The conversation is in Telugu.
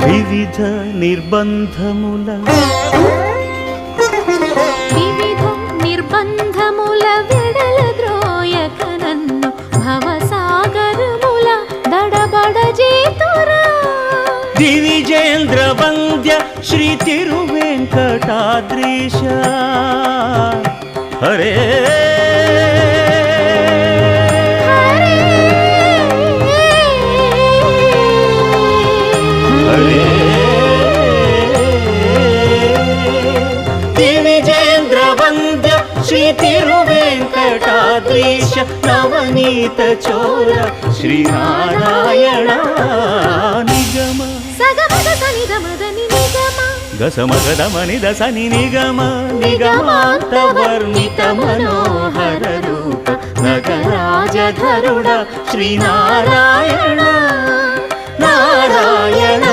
వివిధ నిర్బంధముల వెడల ద్రోయక నన్ను భవసాగరముల దడబడ చేతురా దివిజేంద్ర వంద్య శ్రీ తిరువెంకటాద్రీశ హరే దివిజేంద్ర వంద్య శ్రీ తిరువెంకటాద్రీశ నవనీత చోర శ్రీనారాయణ నిగమ సగమద సనిదమదని నిగమ గసమగదమని దసని నిగమ నిగమాంత వర్ణిత మనోహర రూప నగరాజధరుడ శ్రీనారాయణ నారాయణ